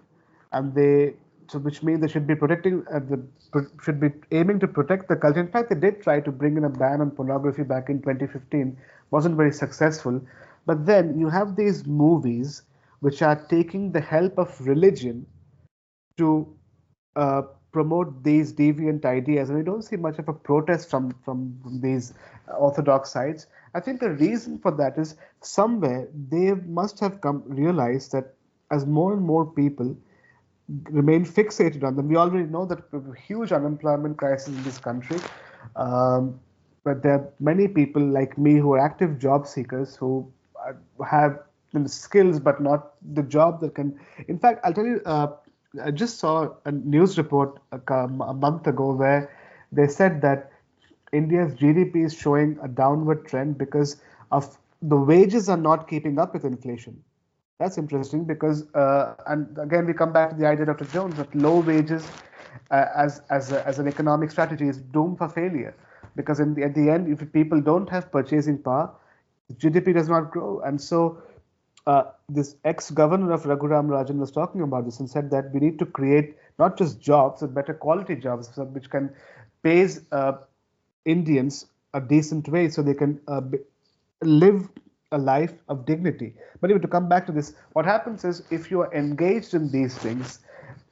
and which means they should be protecting should be aiming to protect the culture. In fact, they did try to bring in a ban on pornography back in 2015, wasn't very successful. But then you have these movies which are taking the help of religion to uh, promote these deviant ideas, and we don't see much of a protest from these orthodox sides. I think the reason for that is somewhere they must have come realized that as more and more people remain fixated on them. We already know that we have a huge unemployment crisis in this country. Um, but there are many people like me who are active job seekers who have skills but not the job that can. In fact, I'll tell you, I just saw a news report a month ago where they said that India's GDP is showing a downward trend because of the wages are not keeping up with inflation. That's interesting because, and again, we come back to the idea, Dr. Jones, that low wages as an economic strategy is doomed for failure. Because at the end, if people don't have purchasing power, GDP does not grow. And so, this ex-governor of Raghuram Rajan was talking about this and said that we need to create not just jobs, but better quality jobs, which can pays Indians a decent way so they can live a life of dignity. But even to come back to this, what happens is if you are engaged in these things,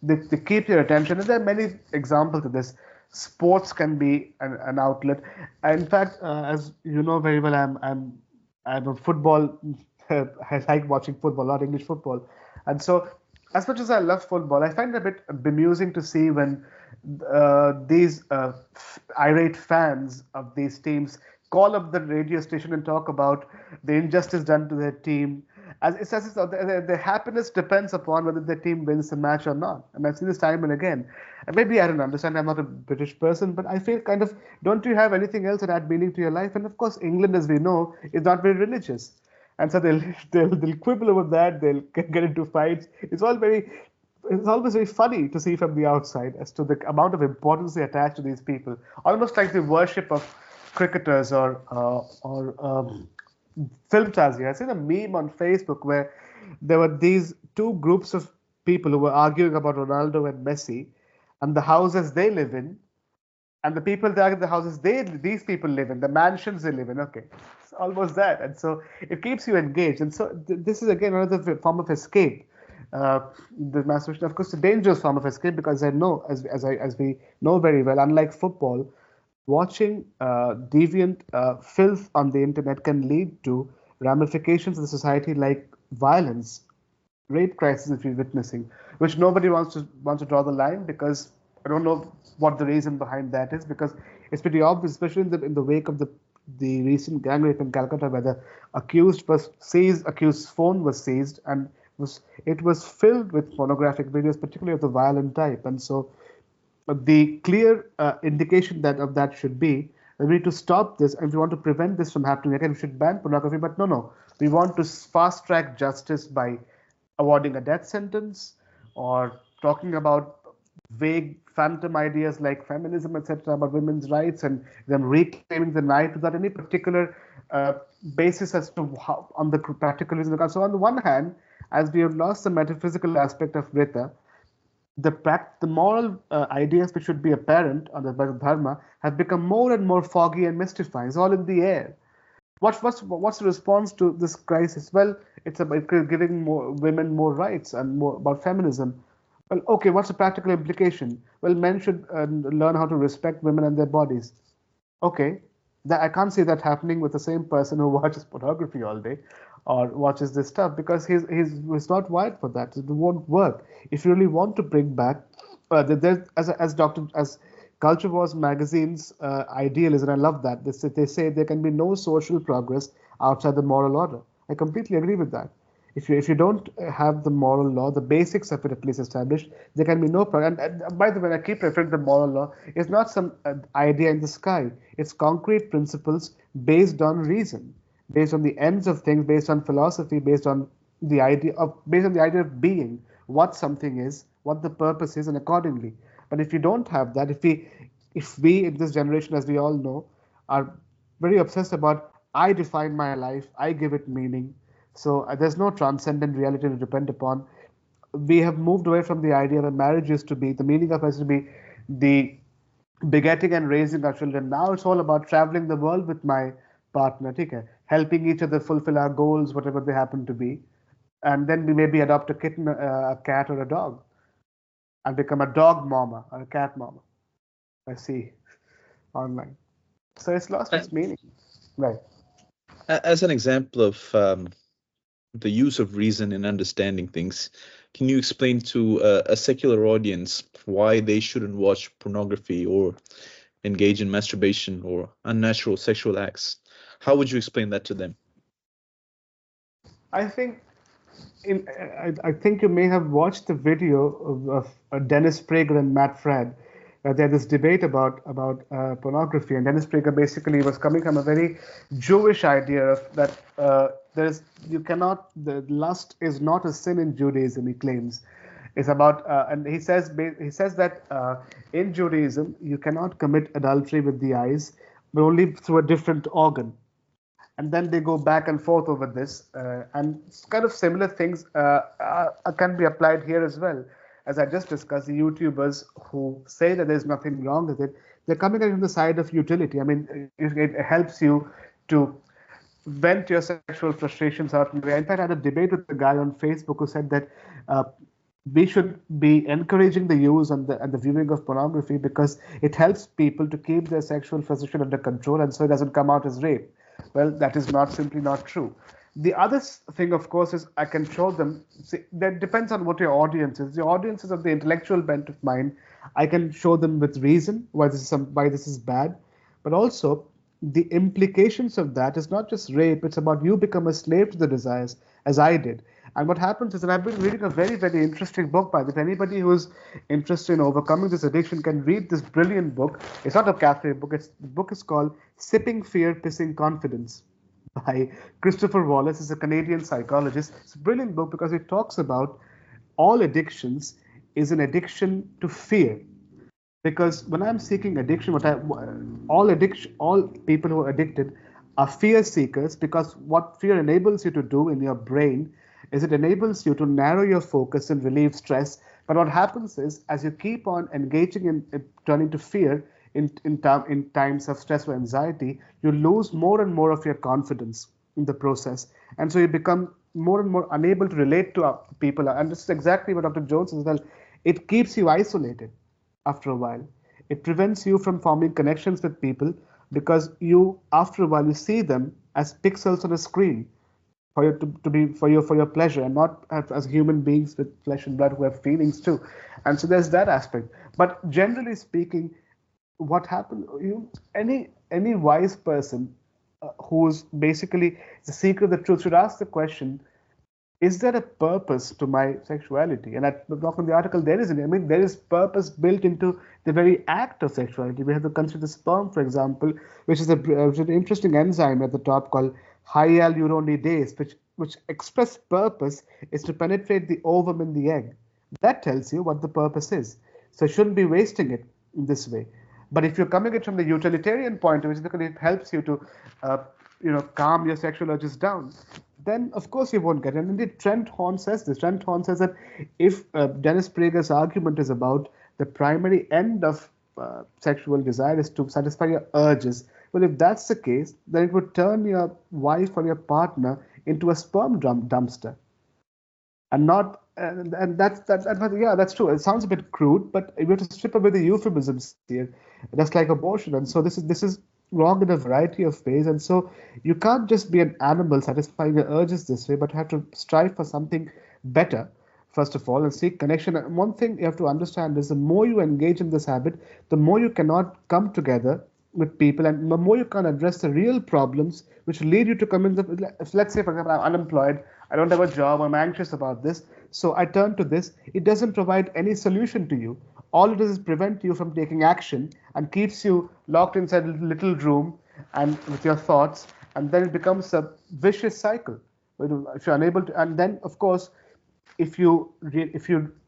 they keep your attention. And there are many examples of this. Sports can be an outlet. In fact, as you know very well, I'm a football. I like watching football, not English football, and so as much as I love football, I find it a bit bemusing to see when these irate fans of these teams call up the radio station and talk about the injustice done to their team. As it's as if their happiness depends upon whether their team wins the match or not. And I've seen this time and again. And maybe I don't understand. I'm not a British person, but I feel kind of, don't you have anything else that add meaning to your life? And of course, England, as we know, is not very religious. And so they'll quibble over that. They'll get into fights. It's always very funny to see from the outside as to the amount of importance they attach to these people, almost like the worship of cricketers or film stars. Here, I seen a meme on Facebook where there were these two groups of people who were arguing about Ronaldo and Messi, and the houses they live in, and the people that are in the houses these people live in, the mansions they live in. Okay, it's almost that, and so it keeps you engaged. And so this is again another form of escape. Uh, the masturbation, of course, a dangerous form of escape because I know, as we know very well, unlike football, watching deviant filth on the internet can lead to ramifications in the society like violence, rape crisis if you're witnessing, which nobody wants to draw the line because I don't know what the reason behind that is because it's pretty obvious, especially in the wake of the recent gang rape in Calcutta, where the accused's phone was seized and it was filled with pornographic videos, particularly of the violent type, and so the clear indication that should be that we need to stop this, and if we want to prevent this from happening again, we should ban pornography. But no, we want to fast track justice by awarding a death sentence or talking about vague phantom ideas like feminism, etc., about women's rights and them reclaiming the right without any particular basis as to how on the practical reason. So on the one hand, as we have lost the metaphysical aspect of Vrita, the moral ideas which should be apparent on the dharma have become more and more foggy and mystifying. It's all in the air. What's the response to this crisis? Well, it's about giving more women more rights and more about feminism. Well, okay, what's the practical implication? Well, men should learn how to respect women and their bodies. Okay, That I can't see that happening with the same person who watches pornography all day or watches this stuff, because he's not wired for that. It won't work. If you really want to bring back, there's as Culture Wars magazine's ideal is, and I love that. They say there can be no social progress outside the moral order. I completely agree with that. If you don't have the moral law, the basics of it at least established, there can be no problem. And by the way, I keep referring to the moral law. It's not some idea in the sky. It's concrete principles based on reason, based on the ends of things, based on philosophy, based on the idea of being, what something is, what the purpose is, and accordingly. But if you don't have that, if we in this generation, as we all know, are very obsessed about, I define my life, I give it meaning, so there's no transcendent reality to depend upon. We have moved away from the idea that marriage used to be, the meaning of it used to be the begetting and raising our children. Now it's all about traveling the world with my partner, okay? Helping each other fulfill our goals, whatever they happen to be. And then we maybe adopt a kitten, a cat, or a dog, and become a dog mama or a cat mama. I see online. So it's lost A- its meaning. Right. As an example of the use of reason in understanding things, can you explain to a secular audience why they shouldn't watch pornography or engage in masturbation or unnatural sexual acts? How would you explain that to them? I think I think you may have watched the video of Dennis Prager and Matt Fradd. They had this debate about pornography, and Dennis Prager basically was coming from a very Jewish idea of that there's you cannot the lust is not a sin in Judaism. He claims it's about and he says that in Judaism you cannot commit adultery with the eyes, but only through a different organ. And then they go back and forth over this, and kind of similar things can be applied here as well. As I just discussed, the YouTubers who say that there's nothing wrong with it, they're coming at it from the side of utility. I mean, it helps you to vent your sexual frustrations out in a way. In fact, I had a debate with a guy on Facebook who said that uh, we should be encouraging the use and the viewing of pornography because it helps people to keep their sexual frustration under control, and so it doesn't come out as rape. Well, that is not simply not true. The other thing, of course, is I can show them. See, that depends on what your audience is. The audience is of the intellectual bent of mine. I can show them with reason why this is bad, but also the implications of that is not just rape. It's about you become a slave to the desires, as I did. And what happens is, and I've been reading a very, very interesting book by this. Anybody who is interested in overcoming this addiction can read this brilliant book. It's not a cafe book. The book is called Sipping Fear, Pissing Confidence by Christopher Wallace. He's a Canadian psychologist. It's a brilliant book because it talks about all addictions is an addiction to fear. Because when I'm seeking addiction, all people who are addicted are fear seekers, because what fear enables you to do in your brain is it enables you to narrow your focus and relieve stress. But what happens is, as you keep on engaging in turning to fear in times of stress or anxiety, you lose more and more of your confidence in the process, and so you become more and more unable to relate to people. And this is exactly what Dr. Jones says as well. It keeps you isolated after a while. It prevents you from forming connections with people because after a while, you see them as pixels on a screen for you to be for your pleasure, and not as human beings with flesh and blood who have feelings too. And so there's that aspect. But generally speaking, what happened? Any wise person who's basically the seeker of the truth should ask the question: is there a purpose to my sexuality? And at the top of the article, there isn't. I mean, there is purpose built into the very act of sexuality. We have to consider the sperm, for example, which is an interesting enzyme at the top called hyaluronidase, which express purpose is to penetrate the ovum in the egg. That tells you what the purpose is. So you shouldn't be wasting it in this way. But if you're coming at it from the utilitarian point of view, because it helps you to, calm your sexual urges down, then of course you won't get it. And indeed, Trent Horn says this. Trent Horn says that if Dennis Prager's argument is about the primary end of sexual desire is to satisfy your urges, well, if that's the case, then it would turn your wife or your partner into a sperm dumpster, and not and yeah, that's true. It sounds a bit crude, but we have to strip away the euphemisms here. That's like abortion. And so this is wrong in a variety of ways. And so you can't just be an animal satisfying your urges this way, but have to strive for something better, first of all, and seek connection. And one thing you have to understand is the more you engage in this habit, the more you cannot come together with people, and the more you can address the real problems which lead you to come in the. Let's say, for example, I'm unemployed, I don't have a job, I'm anxious about this, so I turn to this. It doesn't provide any solution to you. All it does is prevent you from taking action and keeps you locked inside a little room and with your thoughts, and then it becomes a vicious cycle. If you're unable to, and then of course, if you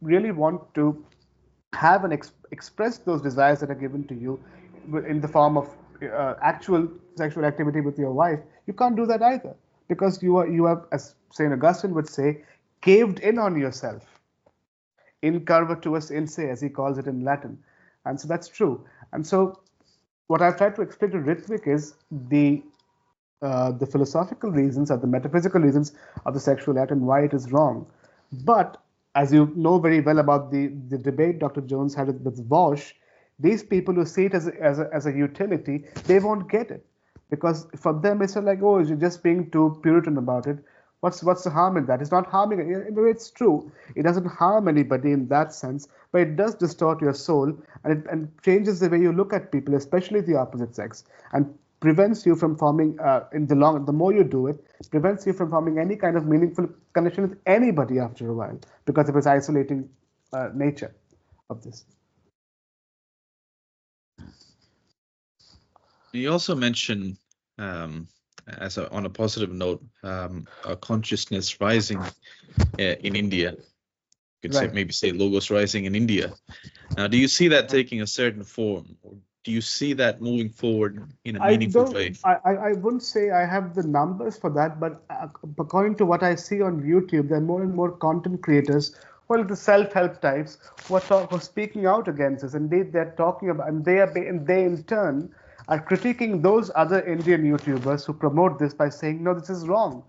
really want to have and express those desires that are given to you in the form of actual sexual activity with your wife, you can't do that either, because you are, as Saint Augustine would say, caved in on yourself, incurvatus in se, as he calls it in Latin. And so that's true. And so what I've tried to explain to Ritvik is the philosophical reasons or the metaphysical reasons of the sexual act and why it is wrong. But as you know very well about the debate Dr. Jones had with Walsh, these people who see it as a utility, they won't get it. Because for them, it's like, oh, you're just being too Puritan about it. What's the harm in that? It's not harming. In a way, it's true. It doesn't harm anybody in that sense, but it does distort your soul, and changes the way you look at people, especially the opposite sex, and prevents you from forming the more you do it, prevents you from forming any kind of meaningful connection with anybody after a while, because of its isolating nature of this. You also mentioned, on a positive note, a consciousness rising in India. You could say, Right. maybe say logos rising in India. Now, do you see that taking a certain form, or do you see that moving forward in a I meaningful don't. way? I wouldn't say I have the numbers for that, but according to what I see on YouTube, there are more and more content creators, well, the self-help types, who are speaking out against this, and they're talking about, and they in turn are critiquing those other Indian YouTubers who promote this by saying, no, this is wrong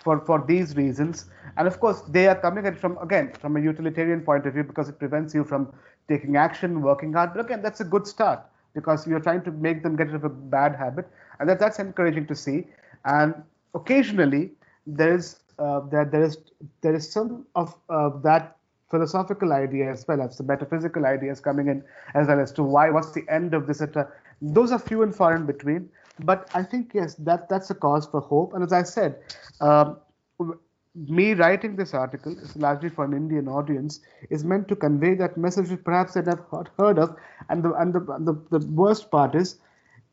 for these reasons. And of course, they are coming at it from, again, from a utilitarian point of view, because it prevents you from taking action, working hard. But again, that's a good start, because you're trying to make them get rid of a bad habit, and that's encouraging to see. And occasionally, there is some of that philosophical idea as well as the metaphysical ideas coming in, as well as to what's the end of this, etc. Those are few and far in between, but I think, yes, that's a cause for hope. And as I said, um, me writing this article is largely for an Indian audience, is meant to convey that message which perhaps they'd have heard of. And the worst part is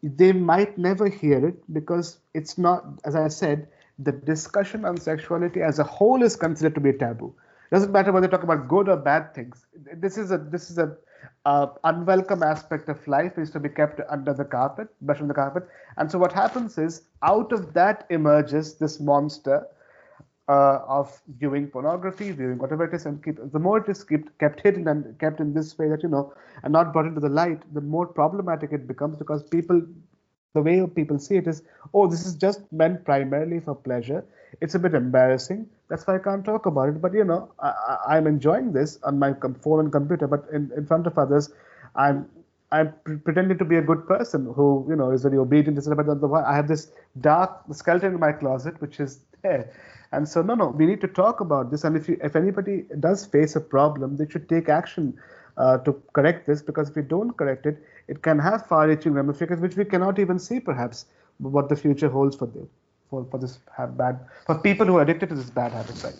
they might never hear it, because it's not, as I said, the discussion on sexuality as a whole is considered to be a taboo. It doesn't matter whether they talk about good or bad things. This is a unwelcome aspect of life, is to be kept under the carpet, brushed under the carpet. And so what happens is, out of that emerges this monster of viewing pornography, viewing whatever it is, and the more it is kept hidden and kept in this way, that and not brought into the light, the more problematic it becomes, because the way people see it is, oh, this is just meant primarily for pleasure. It's a bit embarrassing. That's why I can't talk about it. But I'm enjoying this on my phone and computer, but in front of others, I'm I'm pretending to be a good person who, is very obedient, etc. But I have this dark skeleton in my closet, which is there. And so, no, we need to talk about this. And if anybody does face a problem, they should take action to correct this, because if we don't correct it, it can have far-reaching ramifications, which we cannot even see, perhaps, what the future holds for this for people who are addicted to this bad habit, right?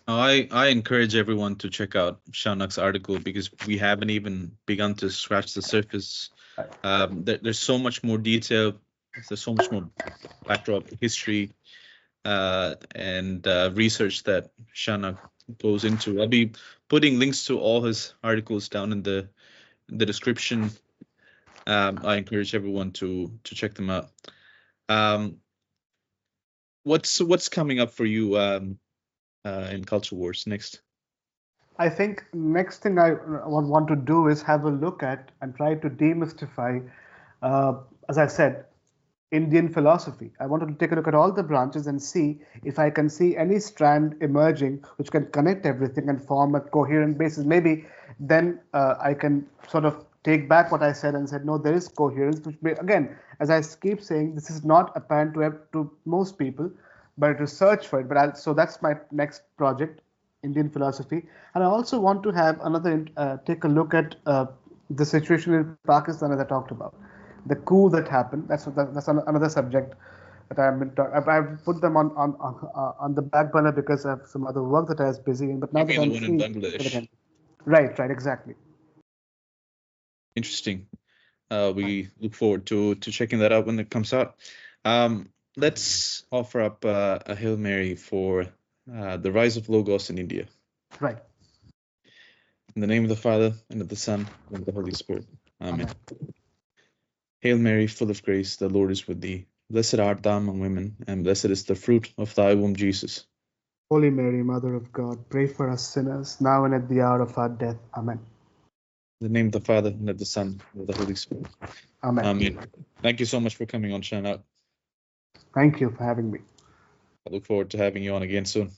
I encourage everyone to check out Shounak's article, because we haven't even begun to scratch the surface. There's so much more detail. There's so much more backdrop history and research that Shounak goes into. I'll be putting links to all his articles down in the description. I encourage everyone to check them out. What's coming up for you in Culture Wars next? I think next thing I want to do is have a look at and try to demystify, as I said, Indian philosophy. I wanted to take a look at all the branches and see if I can see any strand emerging which can connect everything and form a coherent basis. Maybe then I can sort of take back what I said and said, no, there is coherence, which may, again, as I keep saying, this is not apparent to most people, but to search for it. So that's my next project, Indian philosophy. And I also want to have take a look at the situation in Pakistan, as I talked about. The coup that happened, that's another subject that I've put them on the back burner because I have some other work that I was busy in. But now You that mean the I'm one in free, Bangladesh? right, exactly. Interesting. Right. We look forward to checking that out when it comes out. Let's offer up a Hail Mary for the rise of Logos in India. Right. In the name of the Father, and of the Son, and of the Holy Spirit. Amen. Amen. Hail Mary, full of grace, the Lord is with thee. Blessed art thou among women, and blessed is the fruit of thy womb, Jesus. Holy Mary, Mother of God, pray for us sinners, now and at the hour of our death. Amen. In the name of the Father, and of the Son, and of the Holy Spirit. Amen. Amen. Thank you so much for coming on, Shounak. Thank you for having me. I look forward to having you on again soon.